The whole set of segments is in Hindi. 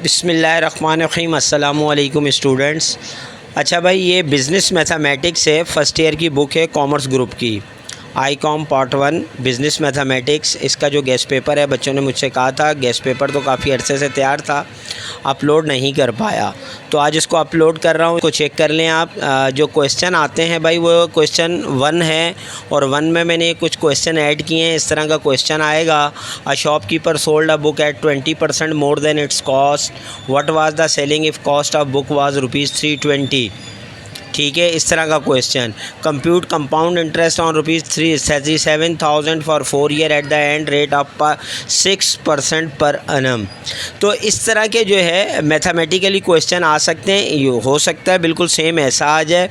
बिस्मिल्लाहिर्रहमानिर्रहीम। अस्सलामु अलैकुम स्टूडेंट्स। अच्छा भाई, ये बिज़नेस मैथमेटिक्स है, फ़र्स्ट ईयर की बुक है कॉमर्स ग्रुप की। ICOM part 1 business mathematics. इसका जो गेस्ट पेपर है, बच्चों ने मुझसे कहा था गेस्ट पेपर तो काफ़ी अरसे से तैयार था, अपलोड नहीं कर पाया, तो आज इसको अपलोड कर रहा हूँ। इसको चेक कर लें आप। जो क्वेश्चन आते हैं भाई, वो क्वेश्चन 1 है और 1 में मैंने कुछ क्वेश्चन ऐड किए हैं। इस तरह का क्वेश्चन आएगा। A shopkeeper sold a book at 20% more than its cost, what was the selling if cost of book was ₹320। ठीक है, इस तरह का question. Compute compound interest on ₹337,000 for 4 year at the and rate of 6% per annum। तो इस तरह के जो है मैथमेटिकली क्वेश्चन आ सकते हैं। ये हो सकता है बिल्कुल सेम ऐसा आ जाए,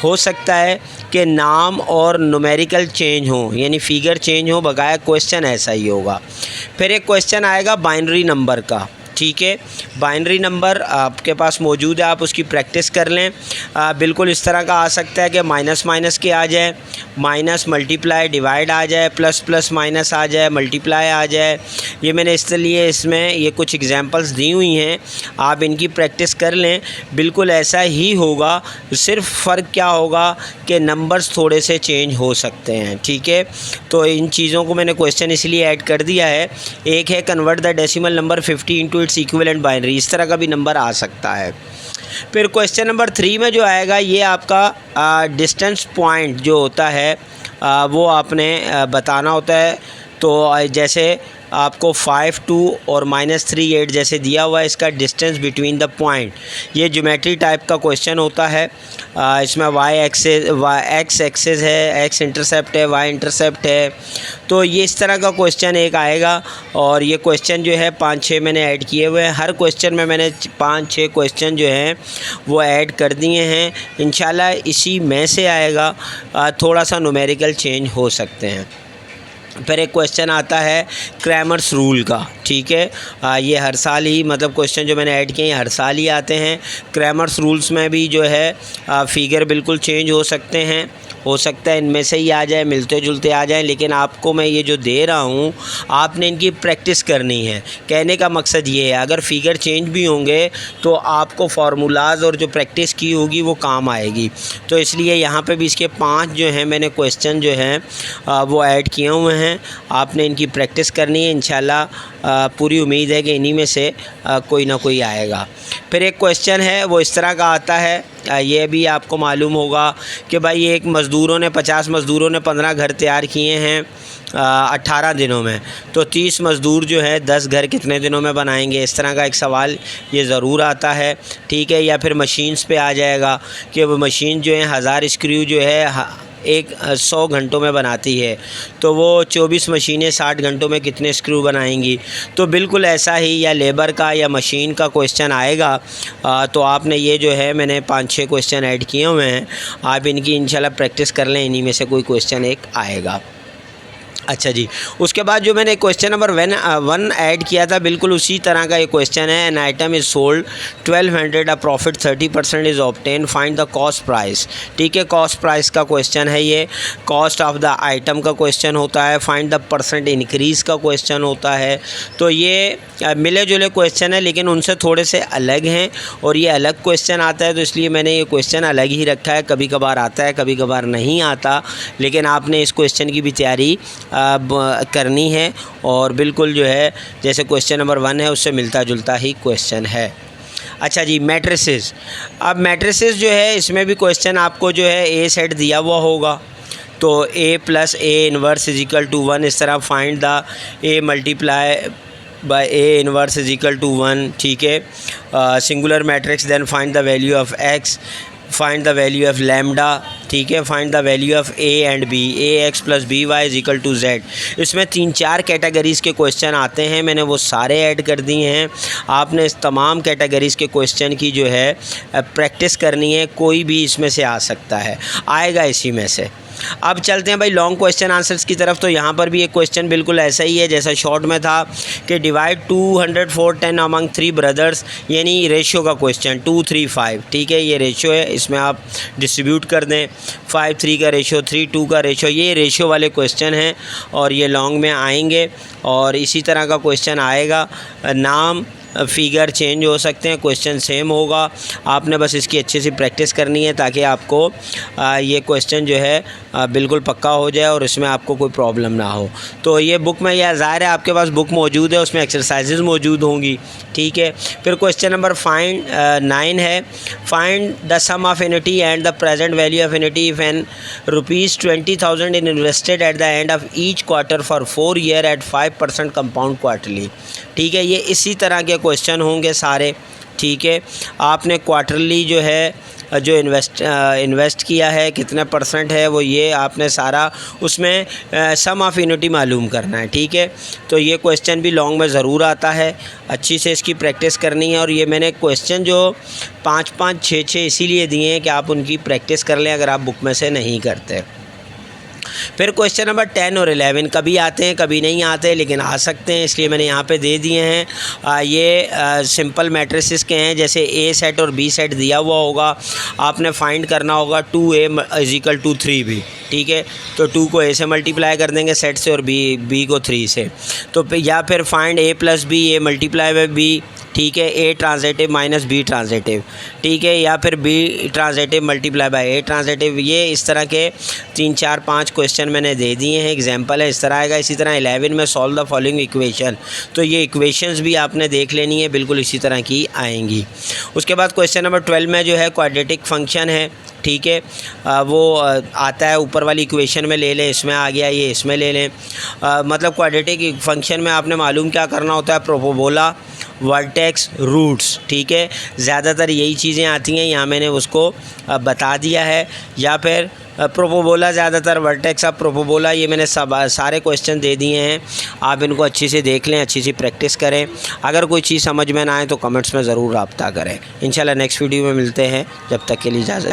हो सकता है कि नाम और न्यूमेरिकल चेंज हो, यानी फ़िगर चेंज हो, बकाया क्वेश्चन ऐसा ही होगा। फिर एक क्वेश्चन आएगा बाइनरी नंबर का। ठीक है, बाइनरी नंबर आपके पास मौजूद है, आप उसकी प्रैक्टिस कर लें। बिल्कुल इस तरह का आ सकता है कि माइनस माइनस के आ जाए, माइनस मल्टीप्लाई डिवाइड आ जाए, प्लस प्लस माइनस आ जाए, मल्टीप्लाई आ जाए। ये मैंने इसलिए इसमें ये कुछ एग्जांपल्स दी हुई हैं, आप इनकी प्रैक्टिस कर लें। बिल्कुल ऐसा ही होगा, सिर्फ फ़र्क क्या होगा कि नंबर्स थोड़े से चेंज हो सकते हैं। ठीक है, तो इन चीज़ों को मैंने क्वेश्चन इसलिए ऐड कर दिया है। एक है convert the decimal number 50 into its equivalent binary, इस तरह का भी नंबर आ सकता है। फिर क्वेश्चन नंबर 3 में जो आएगा, ये आपका डिस्टेंस पॉइंट जो होता है वो आपने बताना होता है। तो जैसे आपको 5, 2 और -3, 8 जैसे दिया हुआ है, इसका डिस्टेंस बिटवीन द पॉइंट, ये ज्योमेट्री टाइप का क्वेश्चन होता है। इसमें एक्स एक्सेस है, एक्स इंटरसेप्ट है, वाई इंटरसेप्ट है। तो ये इस तरह का क्वेश्चन एक आएगा। और ये क्वेश्चन जो है 5-6 मैंने ऐड किए हुए हैं। हर क्वेश्चन में मैंने 5-6 क्वेश्चन जो हैं वो ऐड कर दिए हैं। इंशाल्लाह इसी में से आएगा, थोड़ा सा न्यूमेरिकल चेंज हो सकते हैं। फिर एक क्वेश्चन आता है क्रैमर्स रूल का। ठीक है, ये हर साल ही, मतलब क्वेश्चन जो मैंने ऐड किए हैं हर साल ही आते हैं। क्रैमर्स रूल्स में भी जो है फ़िगर बिल्कुल चेंज हो सकते हैं, हो सकता है इनमें से ही आ जाए, मिलते जुलते आ जाएं, लेकिन आपको मैं ये जो दे रहा हूँ आपने इनकी प्रैक्टिस करनी है। कहने का मकसद ये है, अगर फ़िगर चेंज भी होंगे तो आपको फार्मूलाज और जो प्रैक्टिस की होगी वो काम आएगी। तो इसलिए यहाँ पे भी इसके 5 जो हैं मैंने क्वेश्चन जो हैं वो ऐड किए हुए हैं। आपने इनकी प्रैक्टिस करनी है। इंशाल्लाह पूरी उम्मीद है कि इन्हीं में से कोई ना कोई आएगा। फिर एक क्वेश्चन है वो इस तरह का आता है, ये भी आपको मालूम होगा कि भाई एक मज़दूरों ने 50 मज़दूरों ने 15 घर तैयार किए हैं 18 दिनों में, तो 30 मज़दूर जो है 10 घर कितने दिनों में बनाएंगे। इस तरह का एक सवाल ये ज़रूर आता है। ठीक है, या फिर मशीन्स पे आ जाएगा कि वो मशीन जो है 1000 स्क्रू जो है 100 घंटों में बनाती है, तो वो 24 मशीनें 60 घंटों में कितने स्क्रू बनाएंगी। तो बिल्कुल ऐसा ही, या लेबर का या मशीन का क्वेश्चन आएगा। तो आपने ये जो है मैंने 5-6 क्वेश्चन ऐड किए हुए हैं, आप इनकी इंशाल्लाह प्रैक्टिस कर लें, इन्हीं में से कोई क्वेश्चन एक आएगा। अच्छा जी, उसके बाद जो मैंने क्वेश्चन नंबर 1 ऐड किया था, बिल्कुल उसी तरह का ये क्वेश्चन है। An item is sold 1200, a profit 30% is obtain, find the cost price. ठीक है, कॉस्ट प्राइस का क्वेश्चन है ये। कॉस्ट ऑफ द आइटम का क्वेश्चन होता है, फाइंड द परसेंट इंक्रीज़ का क्वेश्चन होता है। तो ये मिले जुले क्वेश्चन है, लेकिन उनसे थोड़े से अलग हैं और ये अलग क्वेश्चन आता है, तो इसलिए मैंने ये क्वेश्चन अलग ही रखा है। कभी कभार आता है, कभी कभार नहीं आता, लेकिन आपने इस क्वेश्चन की भी तैयारी करनी है। और बिल्कुल जो है जैसे क्वेश्चन नंबर 1 है उससे मिलता जुलता ही क्वेश्चन है। अच्छा जी, मैट्रिसेस। अब मैट्रिसेस जो है इसमें भी क्वेश्चन आपको जो है ए सेट दिया हुआ होगा, तो A + A इनवर्स इज = 1, इस तरह find the A multiply by A inverse is = 1। ठीक है, singular matrix, then find the value of X, find the value of lambda. ठीक है, find the value of A and B, AX + BY = Z। इसमें 3-4 कैटेगरीज़ के क्वेश्चन आते हैं, मैंने वो सारे ऐड कर दिए हैं। आपने इस तमाम कैटेगरीज़ के क्वेश्चन की जो है प्रैक्टिस करनी है, कोई भी इसमें से आ सकता है, आएगा इसी में से। अब चलते हैं भाई लॉन्ग क्वेश्चन आंसर्स की तरफ। तो यहाँ पर भी एक क्वेश्चन बिल्कुल ऐसा ही है जैसा शॉर्ट में था कि डिवाइड 210 अमंग 3 ब्रदर्स, यानी रेशियो का क्वेश्चन 2:3:5। ठीक है, ये रेशियो है, इसमें आप डिस्ट्रीब्यूट कर दें। 5:3 का रेशियो, 3:2 का रेशियो, ये रेशियो वाले क्वेश्चन हैं और ये लॉन्ग में आएंगे। और इसी तरह का क्वेश्चन आएगा नाम फिगर चेंज हो सकते हैं, क्वेश्चन सेम होगा। आपने बस इसकी अच्छे से प्रैक्टिस करनी है ताकि आपको ये क्वेश्चन जो है बिल्कुल पक्का हो जाए और इसमें आपको कोई प्रॉब्लम ना हो। तो ये बुक में यह ज़ाहिर है आपके पास बुक मौजूद है, उसमें एक्सरसाइजेज मौजूद होंगी, ठीक है। फिर क्वेश्चन नंबर 9 है, find the sum of annuity and the present value of annuity if an ₹20,000 in invested at the end of each quarter for 4 year at 5% compound quarterly. ठीक है, ये इसी तरह के क्वेश्चन होंगे सारे, ठीक है। आपने क्वार्टरली जो है जो इन्वेस्ट किया है कितने % है वो ये आपने सारा उसमें सम ऑफ एन्युटी मालूम करना है, ठीक है। तो ये क्वेश्चन भी लॉन्ग में ज़रूर आता है, अच्छी से इसकी प्रैक्टिस करनी है। और ये मैंने क्वेश्चन जो 5-5, 6-6 इसीलिए दिए हैं कि आप उनकी प्रैक्टिस कर लें अगर आप बुक में से नहीं करते। फिर क्वेश्चन नंबर 10 और 11 कभी आते हैं कभी नहीं आते, लेकिन आ सकते हैं, इसलिए मैंने यहाँ पे दे दिए हैं। ये सिंपल मैट्रिसेस के हैं, जैसे ए सेट और बी सेट दिया हुआ होगा, आपने फाइंड करना होगा 2A = 3B, ठीक है। तो 2 को A से मल्टीप्लाई कर देंगे सेट से और B को 3 से। तो या फिर find A + B, A × B, ठीक है, A transitive minus B transitive, ठीक है, या फिर B ट्रांजिटिव × A ट्रांजिटिव। ये इस तरह के 3, 4, 5 क्वेश्चन मैंने दे दिए हैं, एग्जांपल है, इस तरह आएगा। इसी तरह 11 में सॉल्व द फॉलोइंग इक्वेशन, तो ये इक्वेशंस भी आपने देख लेनी है, बिल्कुल इसी तरह की आएंगी। उसके बाद क्वेश्चन नंबर 12 में जो है क्वाड्रेटिक फंक्शन है, ठीक है, वो आता है ऊपर वाली इक्वेशन में ले लें, इसमें आ गया, ये इसमें ले लें। मतलब क्वाड्रेटिक फंक्शन में आपने मालूम क्या करना होता है, प्रोपोबोला, वर्टेक्स, रूट्स, ठीक है, ज़्यादातर यही चीज़ें आती हैं, यहाँ मैंने उसको बता दिया है। या फिर प्रोपोबोला ज़्यादातर, वर्टेक्स अब प्रोपोबोला, ये मैंने सारे क्वेश्चन दे दिए हैं, आप इनको अच्छी से देख लें, अच्छी सी प्रैक्टिस करें। अगर कोई चीज़ समझ में ना आए तो कमेंट्स में ज़रूर रब्ता करें। इंशाल्लाह नेक्स्ट वीडियो में मिलते हैं, जब तक के लिए इजाज़त।